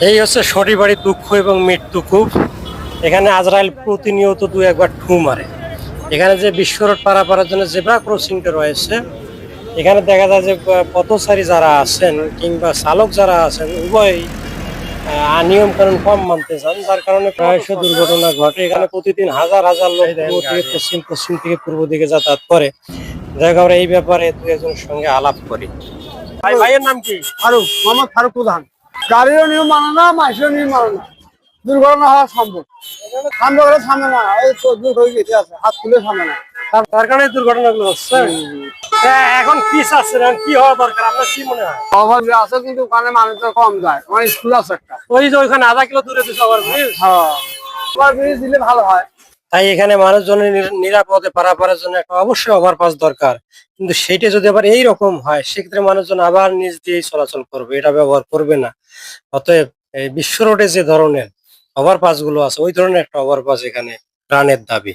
এই হচ্ছে শনিবারের দুঃখ এবং মৃত্যু খুব। এখানে আজরাইল প্রতিনিয়ত দু একবার ঠু মারে। এখানে যে বিশ্ব রোড পারাপারের জন্য জেব্রা ক্রসিংটা রয়েছে, এখানে দেখা যায় যে পথচারী যারা আছেন কিংবা চালক যারা আছেন উভয়ই নিয়ম কানুন কম মানতে চান, যার কারণে প্রায়শ দুর্ঘটনা ঘটে। এখানে প্রতিদিন হাজার হাজার লোক পূর্ব থেকে পশ্চিম, পশ্চিম থেকে পূর্ব দিকে যাতায়াত করে। যাই হোক, আমরা এই ব্যাপারে দু একজনের সঙ্গে আলাপ করি। ভাইয়ের নাম কি? ফারুক, মোহাম্মদ ফারুক প্রধান। গাড়িরও নিয়ম মানে না, মানুষেরও নিয়ম মানে না, দুর্ঘটনা হওয়া সম্ভব। সামনে করে সামনে না, এই তো দূর হয়ে গেছে আছে, হাত খুলে সামনে না। তার কারণে দুর্ঘটনাগুলো হচ্ছে। এখন কি চাচ্ছেন, এখন কি হওয়া দরকার, আপনার কি মনে হয়? অভাব আছে কিন্তু ওখানে মানুষটা কম যায়, আমার স্কুল আছে একটা। ওই যে ওইখানে আধা কিলো দূরে দিচ্ছে ওভার ব্রিজ। হ্যাঁ, ওভার ব্রিজ দিলে ভালো হয়। তাই এখানে মানুষজনের নিরাপদে পারাপারের জন্য একটা অবশ্যই ওভারপাস দরকার। কিন্তু সেটা যদি আবার এইরকম হয়, সেক্ষেত্রে মানুষজন আবার নিজ দিয়েই চলাচল করবে, এটা ব্যবহার করবে না। অতএব এই বিশ্ব রোডে যে ধরনের ওভারপাস গুলো আছে, ওই ধরনের একটা ওভারপাস এখানে প্রাণের দাবি।